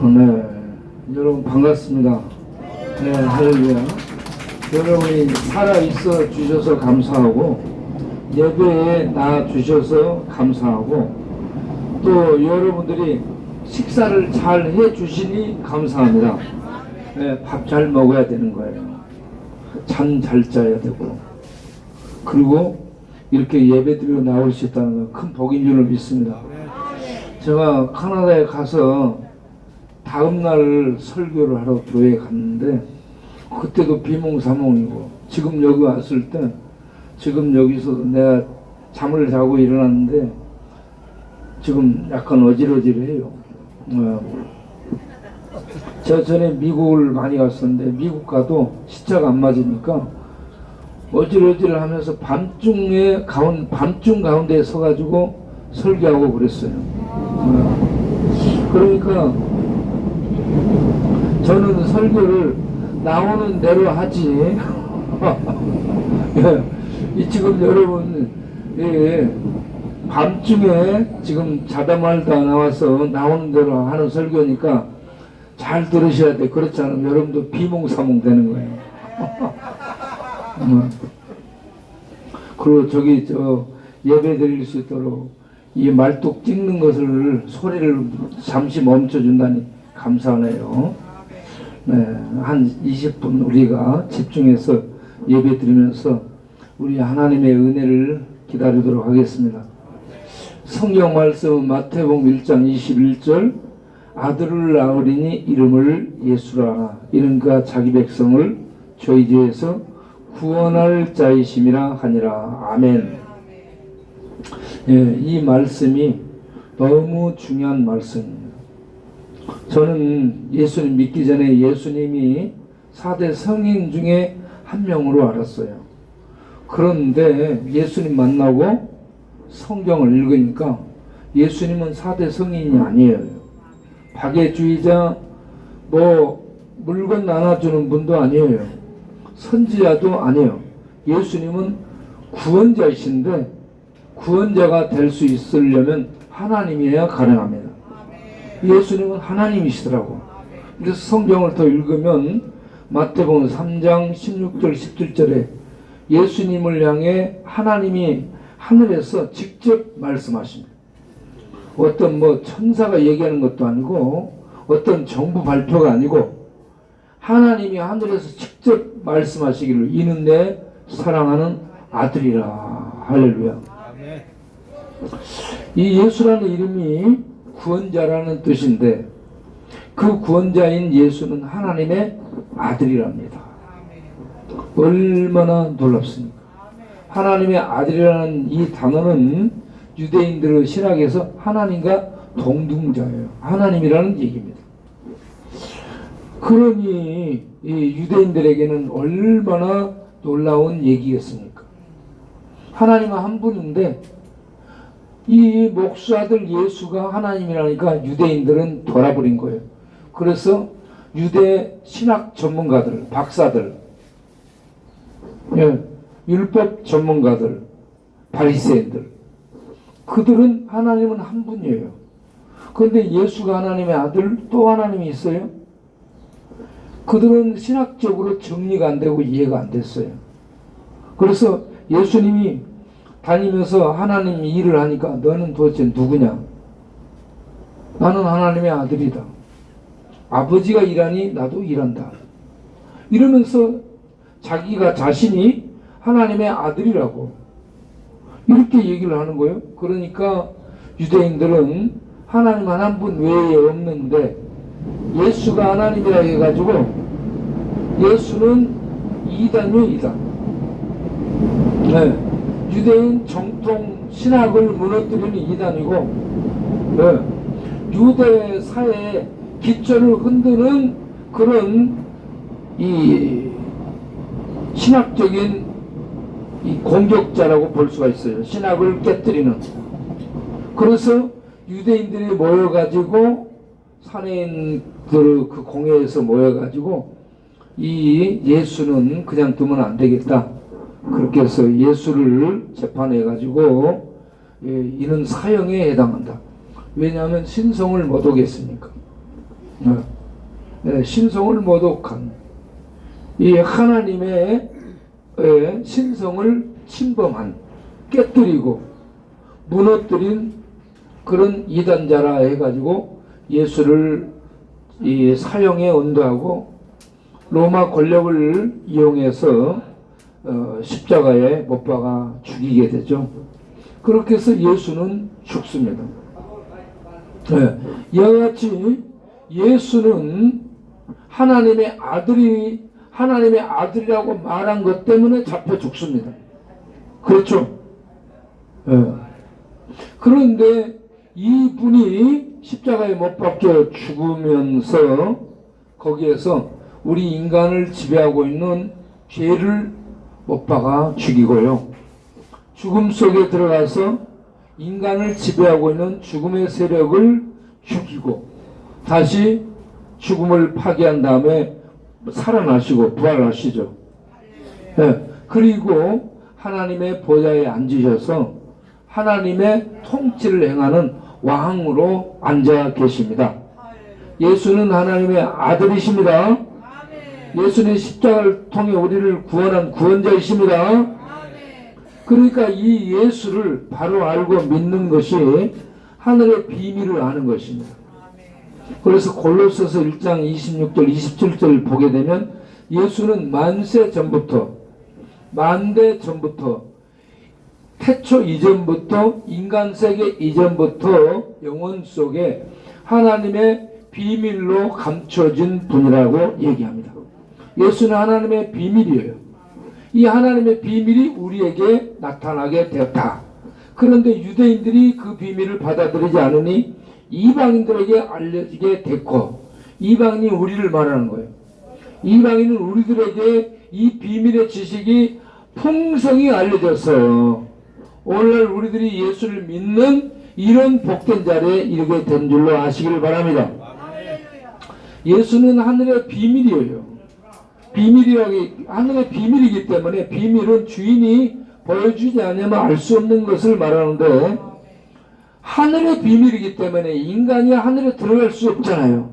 네, 여러분 반갑습니다. 네, 할렐루야. 여러분이 살아있어 주셔서 감사하고 예배에 나와 주셔서 감사하고 또 여러분들이 식사를 잘 해주시니 감사합니다. 네, 밥 잘 먹어야 되는 거예요. 잠 잘 자야 되고 그리고 이렇게 예배드리러 나올 수 있다는 건 큰 복인 줄을 믿습니다. 제가 캐나다에 가서 다음날 설교를 하러 교회에 갔는데 그때도 비몽사몽이고 지금 여기 왔을 때 지금 여기서 내가 잠을 자고 일어났는데 지금 약간 어질어질해요. 제가 전에 미국을 많이 갔었는데 미국 가도 시차가 안 맞으니까 어질어질하면서 밤중 가운데에 서가지고 설교하고 그랬어요. 그러니까 저는 설교를 나오는 대로 하지. 지금 여러분 밤중에 지금 자다 말다 나와서 나오는 대로 하는 설교니까 잘 들으셔야 돼. 그렇지 않으면 여러분도 비몽사몽 되는 거예요. 그리고 저기 예배 드릴 수 있도록 이 말뚝 찍는 것을 소리를 잠시 멈춰준다니 감사하네요. 네, 한 20분 우리가 집중해서 예배 드리면서 우리 하나님의 은혜를 기다리도록 하겠습니다. 성경 말씀 마태복음 1장 21절 아들을 낳으리니 이름을 예수라 하나 이는 그가 자기 백성을 죄의 죄에서 구원할 자이심이라 하니라. 아멘. 예, 이 말씀이 너무 중요한 말씀입니다. 저는 예수님 믿기 전에 예수님이 4대 성인 중에 한 명으로 알았어요. 그런데 예수님 만나고 성경을 읽으니까 예수님은 4대 성인이 아니에요. 박애주의자, 물건 나눠주는 분도 아니에요. 선지자도 아니에요. 예수님은 구원자이신데 구원자가 될 수 있으려면 하나님이어야 가능합니다. 예수님은 하나님이시더라고. 그래서 성경을 더 읽으면 마태복음 3장 16절 17절에 예수님을 향해 하나님이 하늘에서 직접 말씀하십니다. 어떤 천사가 얘기하는 것도 아니고 어떤 정부 발표가 아니고 하나님이 하늘에서 직접 말씀하시기를 이는 내 사랑하는 아들이라. 할렐루야. 이 예수라는 이름이 구원자라는 뜻인데 그 구원자인 예수는 하나님의 아들이랍니다. 얼마나 놀랍습니까? 하나님의 아들이라는 이 단어는 유대인들의 신학에서 하나님과 동등자예요. 하나님이라는 얘기입니다. 그러니 이 유대인들에게는 얼마나 놀라운 얘기겠습니까? 하나님은 한 분인데 이 목수아들 예수가 하나님이라니까 유대인들은 돌아버린 거예요. 그래서 유대 신학 전문가들, 박사들, 율법 전문가들, 바리새인들, 그들은 하나님은 한 분이에요. 그런데 예수가 하나님의 아들, 또 하나님이 있어요? 그들은 신학적으로 정리가 안 되고 이해가 안 됐어요. 그래서 예수님이 다니면서 하나님이 일을 하니까 너는 도대체 누구냐? 나는 하나님의 아들이다. 아버지가 일하니 나도 일한다. 이러면서 자기가 자신이 하나님의 아들이라고 이렇게 얘기를 하는 거예요. 그러니까 유대인들은 하나님 한 분 외에 없는데 예수가 하나님이라 해가지고 예수는 이단이요, 이단. 네. 유대인 정통 신학을 무너뜨리는 이단이고 유대 사회의 기초를 흔드는 그런 이 신학적인 이 공격자라고 볼 수가 있어요. 신학을 깨뜨리는. 그래서 유대인들이 모여가지고 사내인들 그 공회에서 모여가지고 이 예수는 그냥 두면 안 되겠다. 그렇게 해서 예수를 재판해가지고 이는 사형에 해당한다. 왜냐하면 신성을 못 오겠으니까. 신성을 모독한 이 하나님의 신성을 침범한, 깨뜨리고 무너뜨린 그런 이단자라 해가지고 예수를 이 사형에 언도하고 로마 권력을 이용해서 십자가에 못 박아 죽이게 되죠. 그렇게 해서 예수는 죽습니다. 이와 같이 예수는 하나님의 아들이라고 말한 것 때문에 잡혀 죽습니다. 그렇죠? 그런데 이분이 십자가에 못 박혀 죽으면서 거기에서 우리 인간을 지배하고 있는 죄를 못 박아 죽이고요. 죽음 속에 들어가서 인간을 지배하고 있는 죽음의 세력을 죽이고 다시 죽음을 파괴한 다음에 살아나시고 부활하시죠. 그리고 하나님의 보좌에 앉으셔서 하나님의 통치를 행하는 왕으로 앉아 계십니다. 예수는 하나님의 아들이십니다. 예수는 십자가를 통해 우리를 구원한 구원자이십니다. 그러니까 이 예수를 바로 알고 믿는 것이 하늘의 비밀을 아는 것입니다. 그래서 골로새서 1장 26절 27절 보게 되면 예수는 만대 전부터 태초 이전부터 인간 세계 이전부터 영원 속에 하나님의 비밀로 감춰진 분이라고 얘기합니다. 예수는 하나님의 비밀이에요. 이 하나님의 비밀이 우리에게 나타나게 되었다. 그런데 유대인들이 그 비밀을 받아들이지 않으니 이방인들에게 알려지게 됐고, 이방인이 우리를 말하는 거예요. 이방인은 우리들에게 이 비밀의 지식이 풍성히 알려졌어요. 오늘날 우리들이 예수를 믿는 이런 복된 자리에 이르게 된 줄로 아시기를 바랍니다. 예수는 하늘의 비밀이에요. 하늘의 비밀이기 때문에 비밀은 주인이 보여주지 않으면 알 수 없는 것을 말하는데 하늘의 비밀이기 때문에 인간이 하늘에 들어갈 수 없잖아요.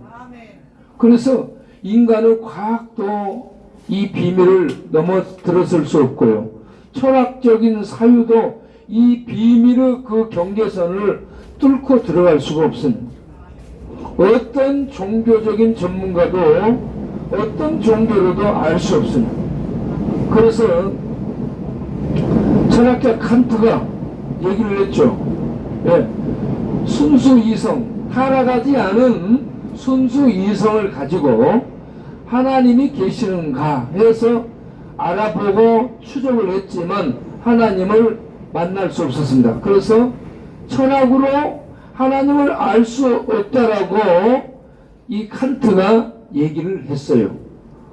그래서 인간은 과학도 이 비밀을 넘어들었을 수 없고요. 철학적인 사유도 이 비밀의 그 경계선을 뚫고 들어갈 수가 없습니다. 어떤 종교적인 전문가도 어떤 종교로도 알 수 없습니다. 그래서 철학자 칸트가 얘기를 했죠. 순수 이성, 타락하지 않은 순수 이성을 가지고 하나님이 계시는가 해서 알아보고 추적을 했지만 하나님을 만날 수 없었습니다. 그래서 철학으로 하나님을 알 수 없다라고 이 칸트가 얘기를 했어요.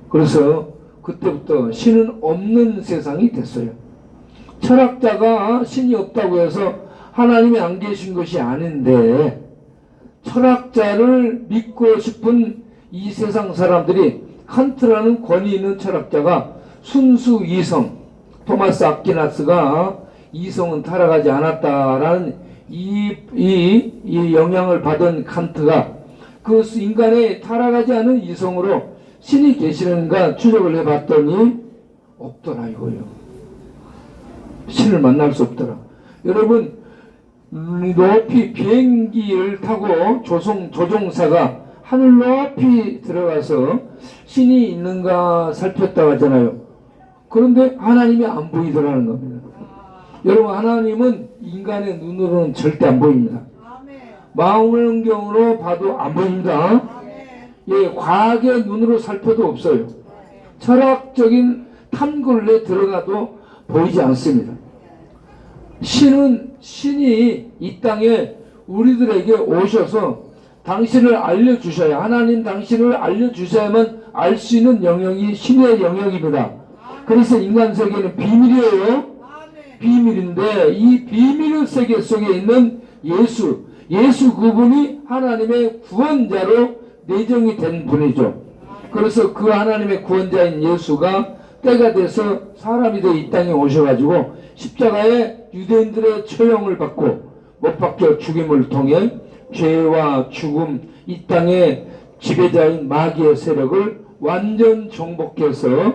그래서 그때부터 신은 없는 세상이 됐어요. 철학자가 신이 없다고 해서 하나님이 안 계신 것이 아닌데 철학자를 믿고 싶은 이 세상 사람들이 칸트라는 권위 있는 철학자가 순수 이성, 토마스 아퀴나스가 이성은 타락하지 않았다라는 이 영향을 받은 칸트가 그 인간의 타락하지 않은 이성으로 신이 계시는가 추적을 해봤더니 없더라 이거예요. 신을 만날 수 없더라. 여러분 높이 비행기를 타고 조종사가 하늘 높이 들어가서 신이 있는가 살폈다고 하잖아요. 그런데 하나님이 안 보이더라는 겁니다. 여러분 하나님은 인간의 눈으로는 절대 안 보입니다. 망원경으로 봐도 안 보입니다. 과학의 눈으로 살펴도 없어요. 철학적인 탐구를 들어가도 보이지 않습니다. 신이 이 땅에 우리들에게 오셔서 당신을 알려주셔야, 하나님 당신을 알려주셔야만 알 수 있는 영역이 신의 영역입니다. 그래서 인간 세계는 비밀이에요. 비밀인데 이 비밀의 세계 속에 있는 예수 그분이 하나님의 구원자로 내정이 된 분이죠. 그래서 그 하나님의 구원자인 예수가 때가 돼서 사람이 되어 이 땅에 오셔가지고 십자가에 유대인들의 처형을 받고 못 박혀 죽임을 통해 죄와 죽음, 이 땅에 지배자인 마귀의 세력을 완전 정복해서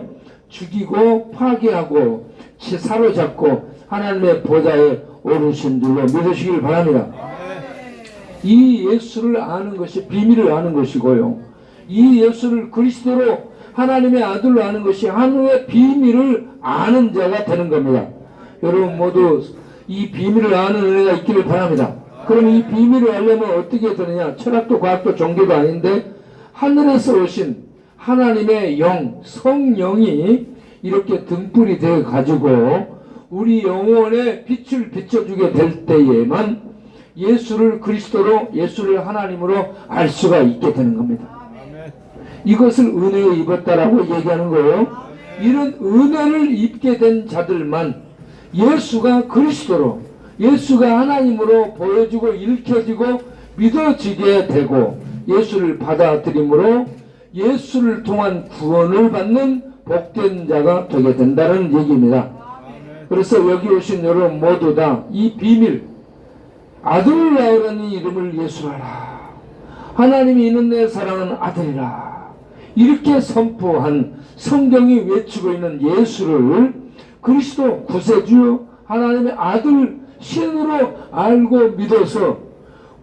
죽이고 파괴하고 사로잡고 하나님의 보좌에 오르신 줄로 믿으시길 바랍니다. 이 예수를 아는 것이 비밀을 아는 것이고요. 이 예수를 그리스도로 하나님의 아들로 아는 것이 하늘의 비밀을 아는 자가 되는 겁니다. 여러분 모두 이 비밀을 아는 은혜가 있기를 바랍니다. 그럼 이 비밀을 알려면 어떻게 되느냐? 철학도 과학도 종교도 아닌데 하늘에서 오신 하나님의 영, 성령이 이렇게 등불이 되어 가지고 우리 영혼에 빛을 비춰주게 될 때에만 예수를 그리스도로, 예수를 하나님으로 알 수가 있게 되는 겁니다. 이것을 은혜에 입었다라고 얘기하는 거예요. 이런 은혜를 입게 된 자들만 예수가 그리스도로, 예수가 하나님으로 보여지고 읽혀지고 믿어지게 되고 예수를 받아들임으로 예수를 통한 구원을 받는 복된 자가 되게 된다는 얘기입니다. 그래서 여기 오신 여러분 모두 다 이 비밀, 아들을 낳으라니 이름을 예수라라, 하나님이 이는 내 사랑하는 아들이라, 이렇게 선포한 성경이 외치고 있는 예수를 그리스도 구세주 하나님의 아들 신으로 알고 믿어서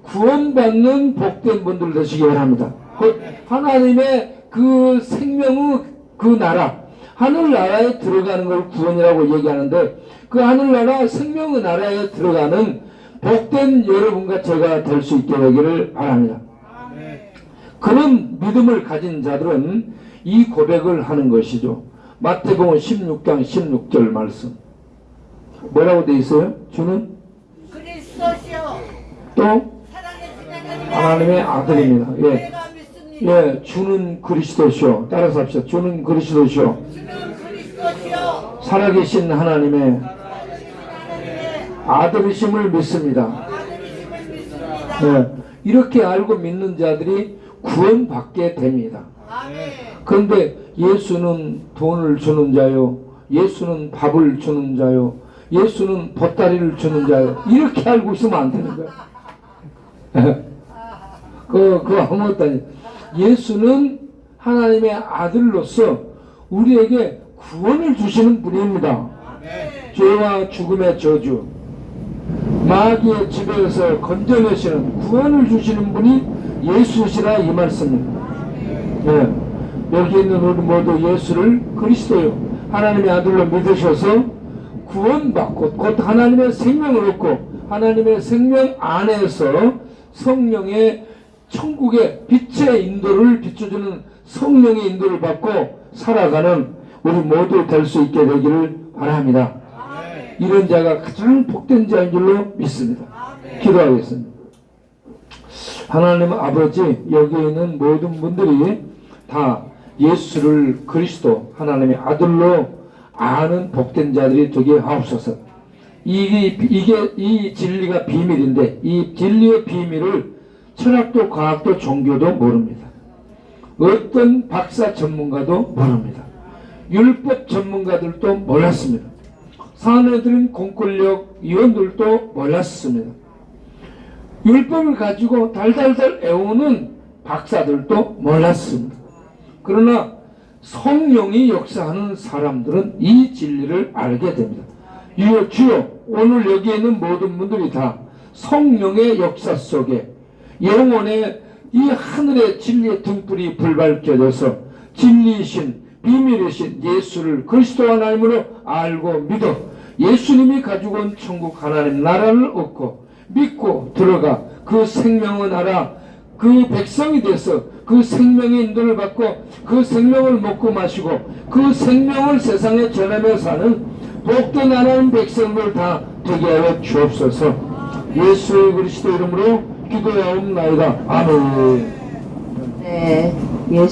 구원받는 복된 분들 되시기 바랍니다. 곧 하나님의 그 생명의 그 나라, 하늘나라에 들어가는 걸 구원이라고 얘기하는데 그 하늘나라 생명의 나라에 들어가는 복된 여러분과 제가 될 수 있게 되기를 바랍니다. 그런 믿음을 가진 자들은 이 고백을 하는 것이죠. 마태복음 16장 16절 말씀 뭐라고 돼 있어요? 주는 그리스도시요 또 하나님의 아들입니다. 예. 예, 주는 그리스도시요. 따라서 합시다. 주는 그리스도시요. 살아계신 하나님의 아들이심을 믿습니다. 예, 이렇게 알고 믿는 자들이 구원받게 됩니다. 그런데 예수는 돈을 주는 자요, 예수는 밥을 주는 자요, 예수는 보따리를 주는 자요, 이렇게 알고 있으면 안 되는 거야. 그거 아무것도 아니에요. 예수는 하나님의 아들로서 우리에게 구원을 주시는 분입니다. 죄와 죽음의 저주, 마귀의 지배에서 건져내시는 구원을 주시는 분이 예수시라 이 말씀입니다. 네. 여기 있는 우리 모두 예수를 그리스도요 하나님의 아들로 믿으셔서 구원받고 곧 하나님의 생명을 얻고 하나님의 생명 안에서 성령의 천국의 빛의 인도를 비춰주는 성령의 인도를 받고 살아가는 우리 모두 될 수 있게 되기를 바랍니다. 이런 자가 가장 복된 자인 줄로 믿습니다. 기도하겠습니다. 하나님 아버지, 여기 있는 모든 분들이 다 예수를 그리스도 하나님의 아들로 아는 복된 자들이 되게 하옵소서. 이 진리가 비밀인데 이 진리의 비밀을 철학도 과학도 종교도 모릅니다. 어떤 박사 전문가도 모릅니다. 율법 전문가들도 몰랐습니다. 사내들은 공권력 위원들도 몰랐습니다. 율법을 가지고 달달달 애우는 박사들도 몰랐습니다. 그러나 성령이 역사하는 사람들은 이 진리를 알게 됩니다. 주여, 오늘 여기 있는 모든 분들이 다 성령의 역사 속에 영혼의 이 하늘의 진리의 등불이 불밝혀져서 진리이신 비밀이신 예수를 그리스도 하나님으로 알고 믿어 예수님이 가지고 온 천국 하나님 나라를 얻고 믿고 들어가 그 생명의 나라 그 백성이 돼서 그 생명의 인도를 받고 그 생명을 먹고 마시고 그 생명을 세상에 전하며 사는 복된 하나님 백성들 다 되게 하여 주옵소서. 예수 그리스도 이름으로 기도하옵나이다. 아멘. 네, 예수